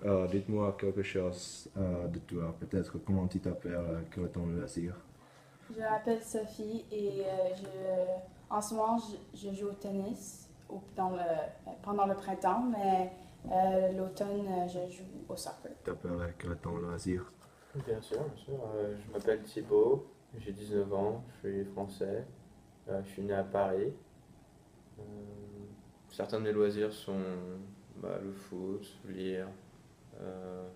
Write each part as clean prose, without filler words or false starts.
Alors, dites-moi quelque chose de toi, peut-être comment tu t'appelles, quel est ton loisir? Je m'appelle Sophie et en ce moment, je joue au tennis pendant le printemps, mais l'automne, je joue au soccer. Tu t'appelles, quel est ton loisir? Bien sûr, bien sûr. Je m'appelle Thibaut, j'ai 19 ans, je suis français, je suis né à Paris. Euh, Certains de mes loisirs sont le foot, lire. Euh,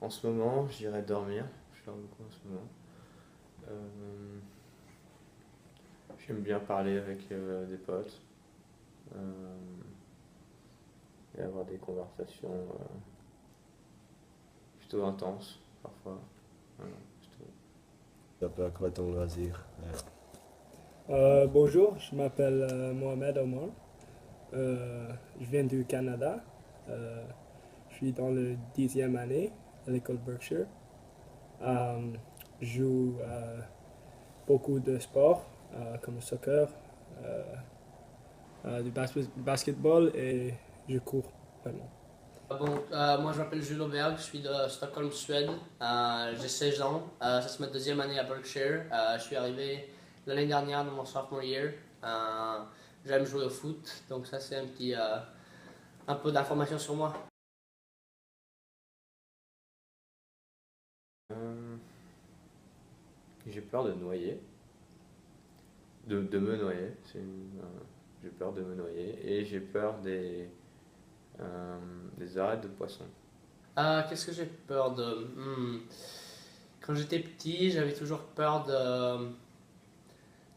En ce moment, je dirais dormir. Je dors beaucoup en ce moment. Euh, J'aime bien parler avec des potes euh, et avoir des conversations plutôt intenses parfois. Voilà, c'est tout. Tu t'appelles, quel est ton loisir? Bonjour, je m'appelle Mohamed Omar. Je viens du Canada. Euh, je suis dans le 10e année à l'école Berkshire. Euh, je joue beaucoup de sports comme le soccer, euh, basketball et je cours vraiment. Moi je m'appelle Jules Auberg, je suis de Stockholm, Suède. J'ai 16 ans. Ça c'est ma deuxième année à Berkshire. Je suis arrivé l'année dernière dans mon sophomore year. J'aime jouer au foot, donc ça c'est un peu d'informations sur moi. Euh, j'ai peur de noyer, de me noyer. J'ai peur de me noyer et j'ai peur des arêtes de poisson. Qu'est-ce que j'ai peur de Quand j'étais petit, j'avais toujours peur de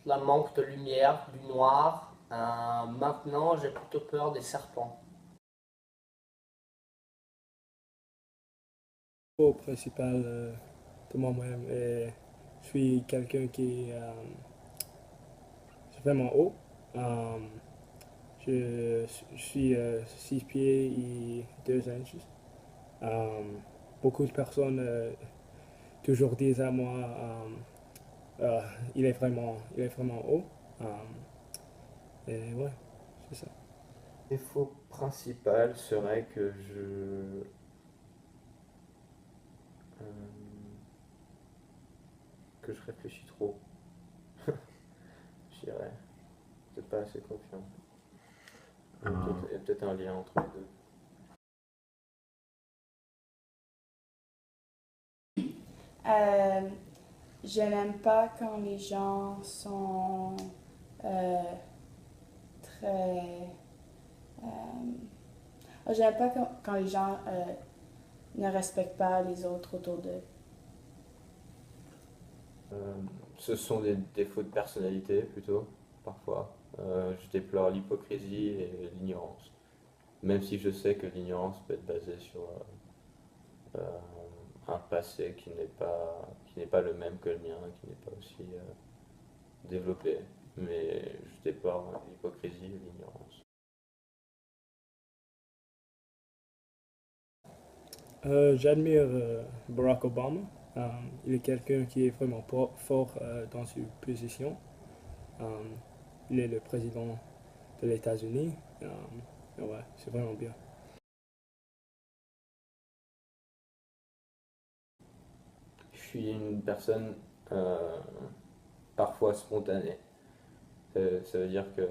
la manque de lumière, du noir. Maintenant, j'ai plutôt peur des serpents. Le principal de moi-même est je suis quelqu'un qui est vraiment haut. Euh, je suis 6 pieds et 2 inches. Euh, Beaucoup de personnes toujours disent à moi euh, il est vraiment haut. Et ouais, c'est ça. Le défaut principal serait euh, que je réfléchis trop. Je dirais, peut-être pas assez confiant. Il y a peut-être un lien entre les deux. Euh, je n'aime pas quand les gens sont euh, très... je n'aime pas quand les gens ne respectent pas les autres autour d'eux. Euh, Ce sont des défauts de personnalité plutôt, parfois. Je déplore l'hypocrisie et l'ignorance. Même si je sais que l'ignorance peut être basée sur un passé qui n'est pas le même que le mien, qui n'est pas aussi développé. Mais je déplore l'hypocrisie et l'ignorance. J'admire Barack Obama. Euh, il est quelqu'un qui est vraiment fort dans ses positions. Euh, il est le président de les États-Unis. Ouais, c'est vraiment bien. Je suis une personne euh, parfois spontanée. Ça veut dire que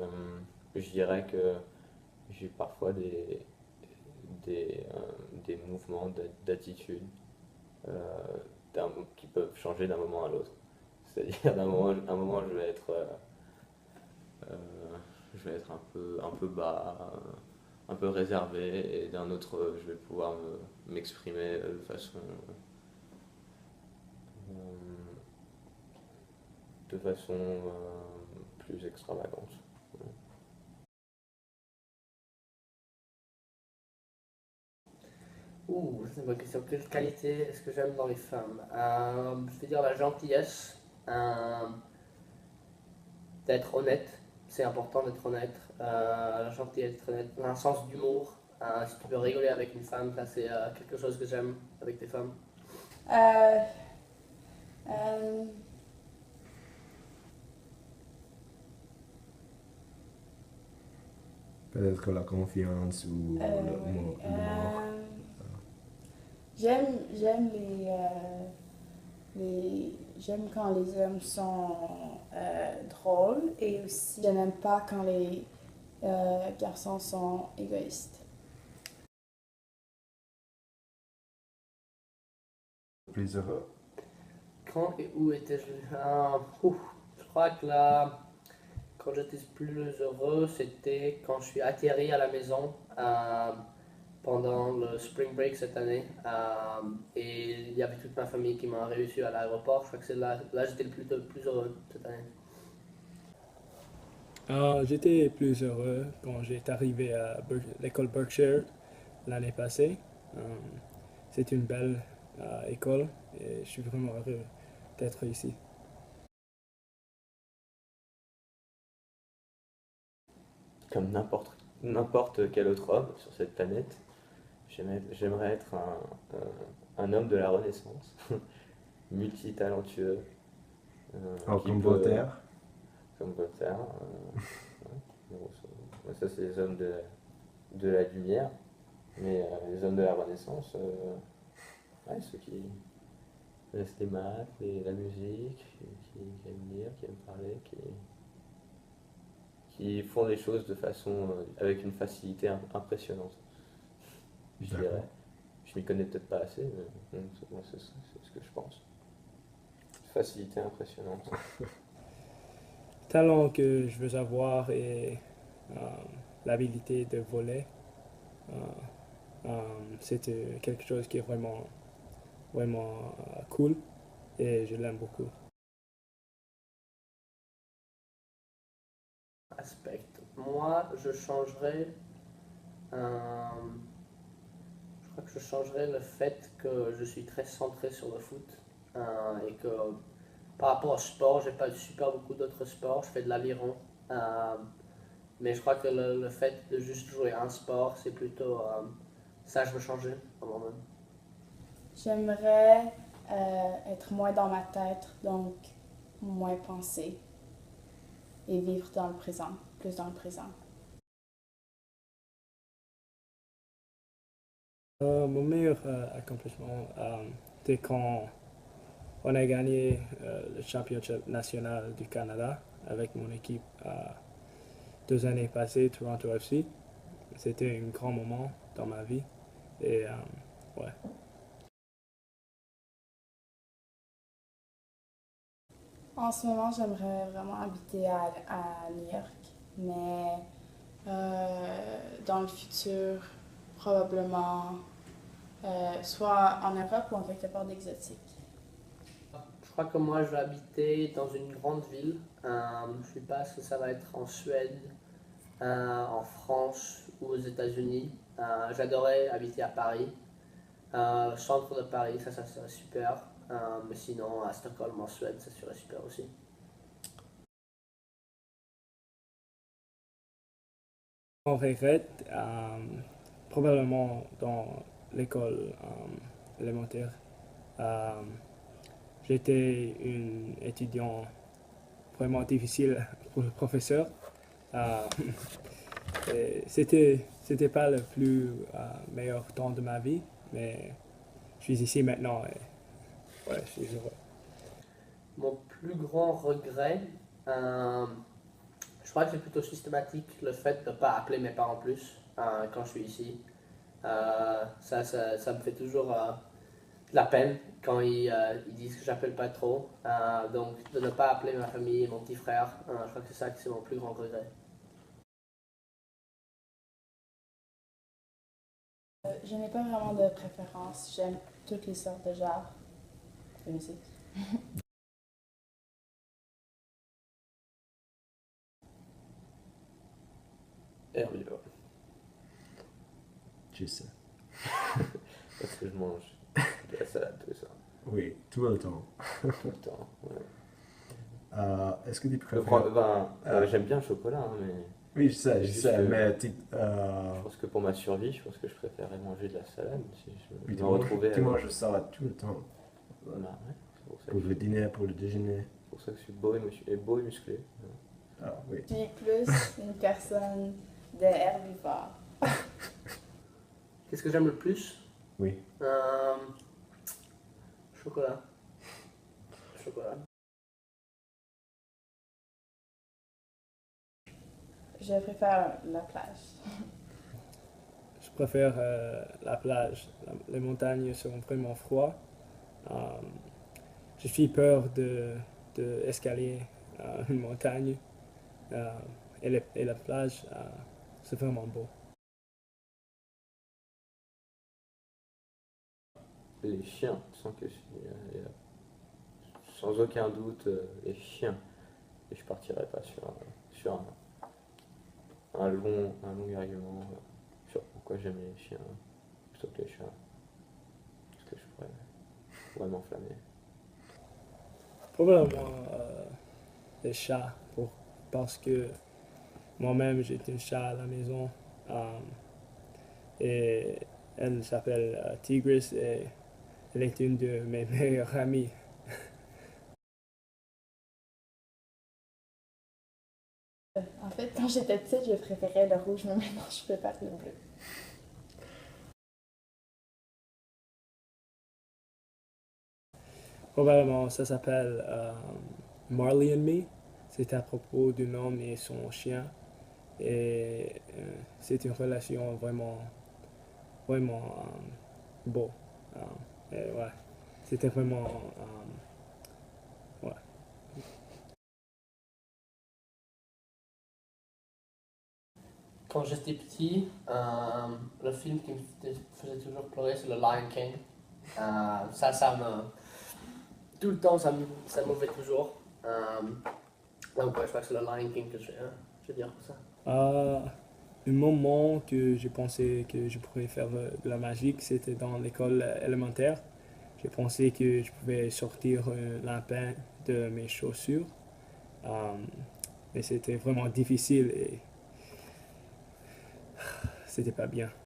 je dirais que j'ai parfois des mouvements d'attitude euh, qui peuvent changer d'un moment à l'autre. C'est-à-dire un moment je vais être un peu bas, un peu réservé, et d'un autre, je vais pouvoir m'exprimer de façon plus extravagante. C'est une bonne question. Quelle qualité est-ce que j'aime dans les femmes? Je vais dire la gentillesse, d'être honnête. C'est important d'être honnête. La gentillesse, d'être honnête. Un sens d'humour. Si tu peux rigoler avec une femme, ça c'est quelque chose que j'aime avec des femmes. Euh, euh, Peut-être que la confiance ou oui. l'humour. J'aime j'aime quand les hommes sont drôles et aussi je n'aime pas quand les garçons sont égoïstes. Plus heureux. Quand et où étais-je? Je crois que là, quand j'étais plus heureux, c'était quand je suis atterri à la maison pendant le spring break cette année. Et il y avait toute ma famille qui m'a reçu à l'aéroport. Je crois que c'est là j'étais le plus heureux cette année. J'étais plus heureux quand j'ai arrivé à l'école Berkshire l'année passée. Euh, c'est une belle école et je suis vraiment heureux d'être ici. Comme n'importe quel autre homme sur cette planète, j'aimerais être un homme de la Renaissance, multitalentueux, Oh, qui comme peut- Voltaire. comme Voltaire. Ouais, ça, c'est les hommes de la lumière, mais les hommes de la Renaissance, ouais, ceux qui connaissent les maths, la musique, qui aiment lire, qui aiment parler, qui font les choses de façon avec une facilité impressionnante. Je D'accord. dirais. Je m'y connais peut-être pas assez, mais bon, c'est ce que je pense. Facilité impressionnante. Talent que je veux avoir est l'habilité de voler. C'est quelque chose qui est vraiment cool et je l'aime beaucoup. Aspect. Moi, je crois que je changerais le fait que je suis très centré sur le foot et que par rapport au sport, j'ai pas super beaucoup d'autres sports. Je fais de l'aviron, mais je crois que le fait de juste jouer un sport, c'est plutôt ça. Je veux changer à moi-même. J'aimerais être moins dans ma tête, donc moins penser et vivre dans le présent, plus dans le présent. Mon meilleur accomplissement, c'est quand on a gagné le championship national du Canada avec mon équipe 2 années passées, Toronto FC. C'était un grand moment dans ma vie. Et ouais. En ce moment, j'aimerais vraiment habiter à New York, mais dans le futur, probablement soit en Europe ou en quelque part d'exotique. Je crois que moi, je vais habiter dans une grande ville. Je ne sais pas si ça va être en Suède, en France ou aux États-Unis. J'adorais habiter à Paris. Le centre de Paris, ça serait super. Mais sinon, à Stockholm, en Suède, ça serait super aussi. On regrette probablement dans l'école élémentaire. Euh, J'étais un étudiant vraiment difficile pour le professeur. Euh, c'était pas le plus meilleur temps de ma vie, mais je suis ici maintenant et ouais, je suis heureux. Mon plus grand regret, je crois que c'est plutôt systématique le fait de ne pas appeler mes parents plus quand je suis ici. Ça me fait toujours de la peine quand ils disent que j'appelle pas trop. Donc de ne pas appeler ma famille et mon petit frère, je crois que c'est ça qui c'est mon plus grand regret. Je n'ai pas vraiment de préférence. J'aime toutes les sortes de genres de musique. Herbivore. Je sais. Parce que je mange de la salade, tout ça. Oui, tout le temps. Tout le temps. Ouais. Est-ce que tu Je préfères... j'aime bien le chocolat, hein, mais Oui, je sais, juste que- mais je pense que pour ma survie, je pense que je préférerais manger de la salade si oui, je me retrouvais tu avec- manges salade tout le temps. Bah, ouais, c'est pour ça Pour que le dîner, pour le déjeuner. c'est pour ça que je suis beau et musclé. Ah oui. Je suis plus une personne de herbivore. Qu'est-ce que j'aime le plus? Oui. Chocolat. Chocolat. Je préfère la plage. Je préfère la plage. Les montagnes sont vraiment froides. Euh, je suis peur de escalader une montagne. Euh, et la plage, c'est vraiment beau. Les chiens, sans aucun doute, les chiens. Et je partirai pas sur un long argument sur pourquoi j'aime les chiens plutôt que les chats. Parce que je pourrais m'enflammer. Probablement les chats, parce que moi-même j'ai un chat à la maison et elle s'appelle Tigris et elle est une de mes meilleures amies. En fait, quand j'étais petite, je préférais le rouge, mais maintenant je préfère le bleu. Probablement ça s'appelle Marley and Me. C'est à propos d'un homme et son chien et c'est une relation vraiment beau. Et ouais, c'était vraiment ouais. Quand j'étais petit, le film qui me faisait toujours pleurer, c'est Le Lion King. Ça me. Tout le temps, ça m'ouvrait toujours. Donc, ouais, je crois que c'est Le Lion King que je vais dire pour ça. Un moment que j'ai pensé que je pourrais faire de la magie, c'était dans l'école élémentaire. J'ai pensé que je pouvais sortir un lapin de mes chaussures, euh, mais c'était vraiment difficile et c'était pas bien.